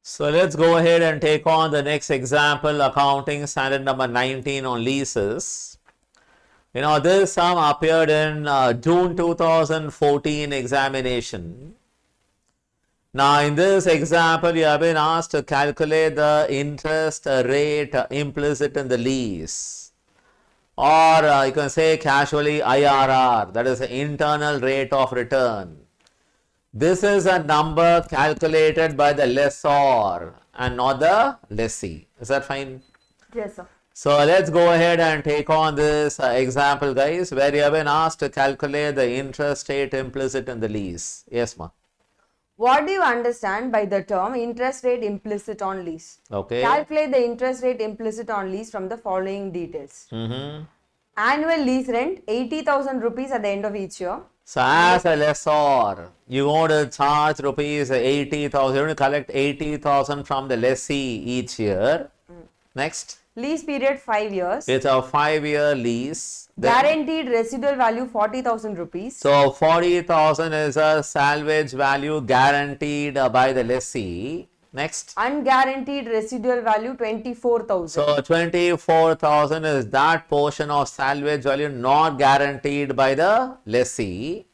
So let's go ahead and take on the next example, accounting standard number 19 on leases. This sum appeared in June 2014 examination. Now, in this example, you have been asked to calculate the interest rate implicit in the lease, or you can say casually IRR, that is the internal rate of return. This is a number calculated by the lessor and not the lessee. Is that fine? Yes, sir. So let's go ahead and take on this example, guys, where you have been asked to calculate the interest rate implicit in the lease. Yes, ma. What do you understand by the term interest rate implicit on lease? Okay. Calculate the interest rate implicit on lease from the following details. Annual lease rent 80,000 rupees at the end of each year. So as a lessor, you want to charge rupees 80,000, you want to collect 80,000 from the lessee each year. Next. Lease period 5 years. It's a 5-year lease. Guaranteed residual value 40,000 rupees. So 40,000 is a salvage value guaranteed by the lessee. Next. Unguaranteed residual value 24,000. So 24,000 is that portion of salvage value not guaranteed by the lessee.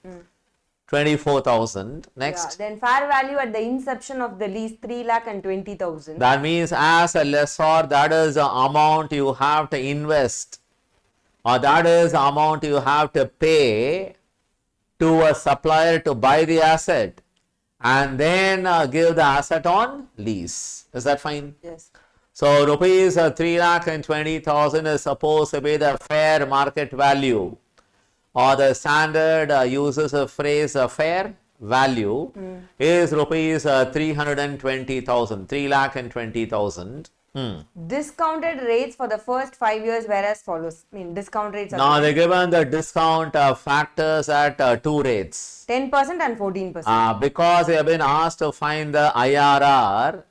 24,000. Next. Yeah, then fair value at the inception of the lease 3,20,000. That means as a lessor, that is the amount you have to invest, or that is the amount you have to pay to a supplier to buy the asset and then give the asset on lease. Is that fine? Yes. So rupees 3,20,000 is supposed to be the fair market value, or the standard uses a phrase fair value is rupees 320,000, 3,20,000. Discounted rates for the first 5 years were as follows. Discount rates are Now they given the discount factors at 2 rates. 10% and 14%. Because they have been asked to find the IRR,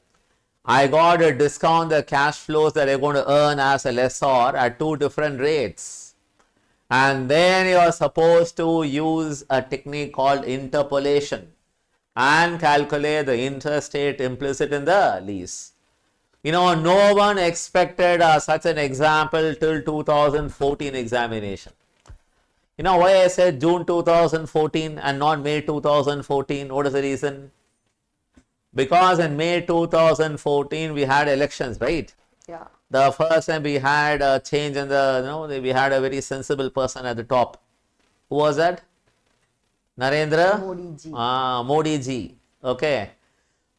I got to discount the cash flows that they're going to earn as a lessor at 2 different rates. And then you are supposed to use a technique called interpolation and calculate the interest rate implicit in the lease. No one expected such an example till 2014 examination. Why I said June 2014 and not May 2014? What is the reason? Because in May 2014 we had elections, right? Yeah. The first time we had a change in the, we had a very sensible person at the top. Who was that? Narendra? Modi ji. Modi ji. Okay.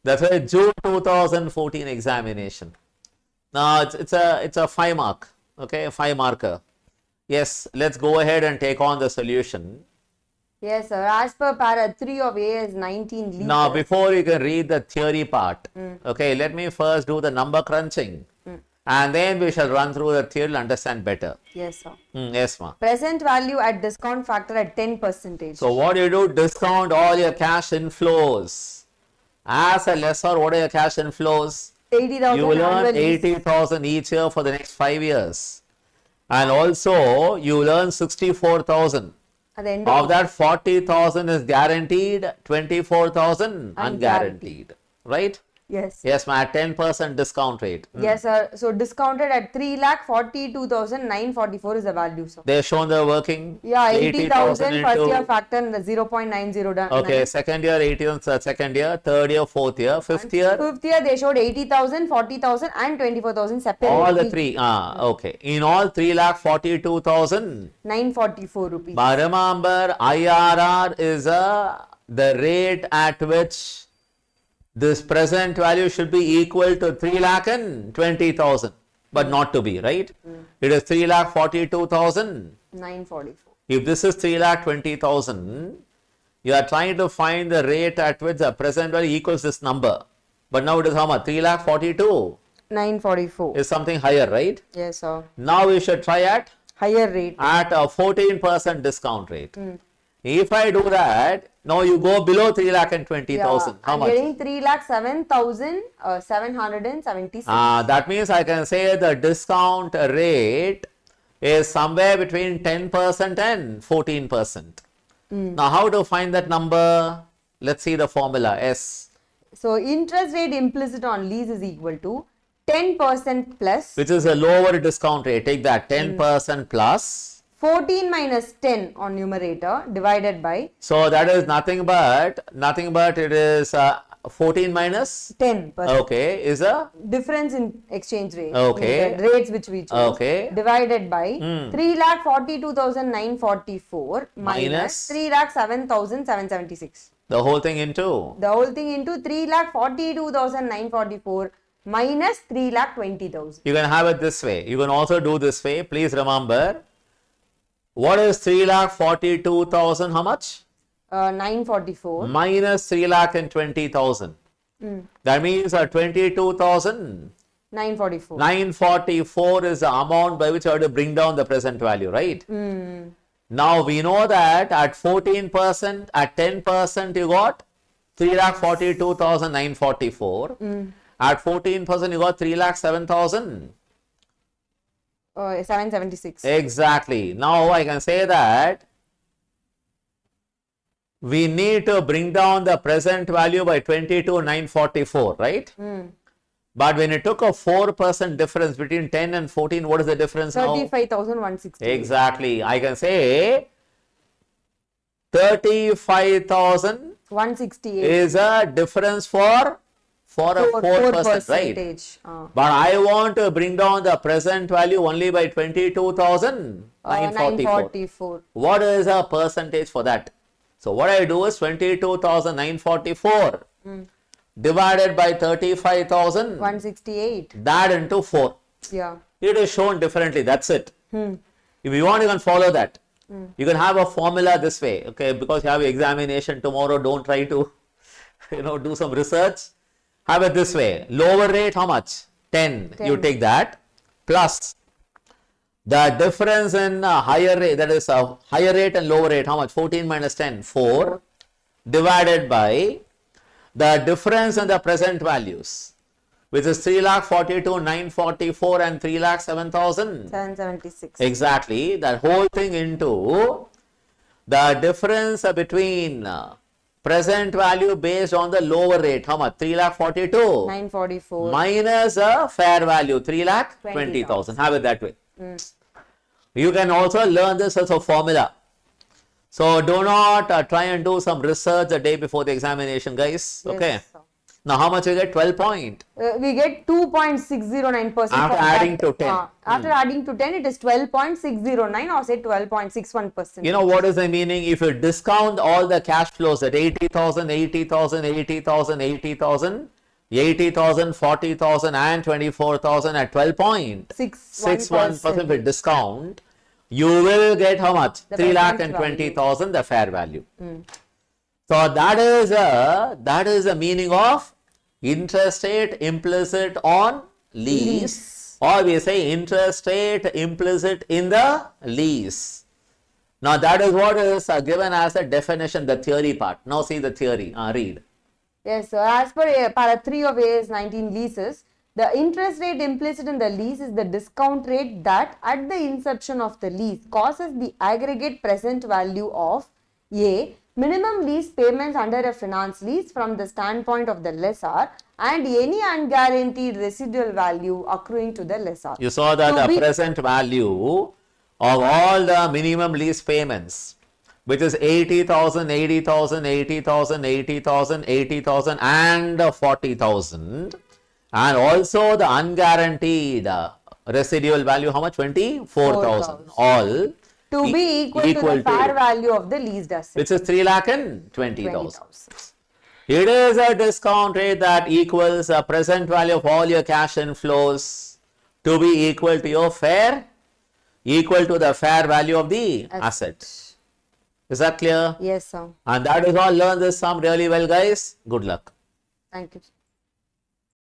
That's why June 2014 examination. Now it's a 5 mark. Okay, 5 marker. Yes, let's go ahead and take on the solution. Yes, sir. As per para 3 of AS 19 leases. Now before you can read the theory part, okay, let me first do the number crunching. And then we shall run through the theory to understand better. Yes, sir. Yes, ma. Present value at discount factor at 10%. So what you do, discount all your cash inflows. As a lessor, what are your cash inflows? 80,000. You will earn 80,000 each year for the next 5 years. And also, you will earn 64,000. At the end Of that, 40,000 is guaranteed, 24,000 unguaranteed. Right? Yes. Yes, ma, at 10% discount rate. Yes, sir. So discounted at 3,42,944 is the value, sir. They have shown the working. Yeah, 80,000 first into- year factor and the 0.90 done. Okay, second year 80,000, second year, third year, fourth year, fifth year. Fifth year they showed 80,000, 40,000 and 24,000 separately. All the three. Okay. In all, 3,42,000. 944 rupees. But remember, IRR is the rate at which this present value should be equal to 3,20,000, but not to be, right? It is 3,42,000. 944. If this is 3,20,000, you are trying to find the rate at which the present value equals this number. But now it is how much? 3,42,000 944. is something higher, right? Yes, sir. Now we should try at Higher rate. a 14% discount rate. If I do that, now you go below 3,20,000. How I'm much? getting 3,07,776. That means I can say the discount rate is somewhere between 10% and 14%. Now, how to find that number? Let's see the formula. S. So interest rate implicit on lease is equal to 10% plus Which is a lower discount rate. Take that 10% plus. 14 minus 10 on numerator divided by So that is nothing but it is 14 minus 10%. okay is a Difference in exchange rate. Okay. The rates which we chose. Okay. Divided by 3,42,944 minus Minus 3,07,776. the whole thing into. The whole thing into 3,42,944 minus 3,20,000. You can have it this way. You can also do this way. Please remember, what is 3,42,000? How much? 944 Minus 3,20,000. That means 22,000. 944. 944 is the amount by which you have to bring down the present value, right? Now we know that at 14%, at 10% you got 3,42,944. At 14% you got 3,07,000. 776. Exactly. Now I can say that we need to bring down the present value by 22,944, right? But when you took a 4% difference between 10 and 14, what is the difference now? 35,160. Exactly. I can say 35,000 168. is a difference for a 4%, right? But I want to bring down the present value only by 22,944. 944. What is a percentage for that? So what I do is 22,944 divided by 35,000. 168. That into 4. Yeah. It is shown differently. That's it. If you want, you can follow that. You can have a formula this way, okay? Because you have examination tomorrow, don't try to, do some research. Have it this way. Lower rate, how much? 10. You take that. Plus the difference in higher rate, that is higher rate and lower rate, how much? 14 minus 10, 4. Divided by the difference in the present values, which is 3,42,944 and 3,07,000. 776. Exactly. That whole thing into the difference between present value based on the lower rate. How much? 3,42,000 944. minus a fair value 3,20,000. Have it that way. You can also learn this as a formula. So do not try and do some research the day before the examination, guys. Okay. Yes, sir. Now how much you get? 12 point. We get 2.609%. After adding to 10. After adding to 10, it is 12.609 or say 12.61%. You know what is the meaning? If you discount all the cash flows at 80,000, 80,000, 80,000, 80,000, 80,000, 40,000 and 24,000 at 12.61% with discount, you will get how much? 3,20,000 the fair value. So that is the meaning of interest rate implicit on lease, or we say interest rate implicit in the lease. Now that is what is given as a definition, the theory part. Now see the theory. Read. Yes, so as per para 3 of AS 19 leases, the interest rate implicit in the lease is the discount rate that at the inception of the lease causes the aggregate present value of A, minimum lease payments under a finance lease from the standpoint of the lessor, and any unguaranteed residual value accruing to the lessor. You saw that the present value of all the minimum lease payments, which is 80,000, 80,000, 80,000, 80,000, 80,000 and 40,000, and also the unguaranteed residual value, how much? 24,000. All to be equal to the fair value of the leased asset, which is 3,20,000. It is a discount rate that equals the present value of all your cash inflows to be equal to your equal to the fair value of the asset. Is that clear? Yes, sir. And that is all. Learn this sum really well, guys. Good luck. Thank you.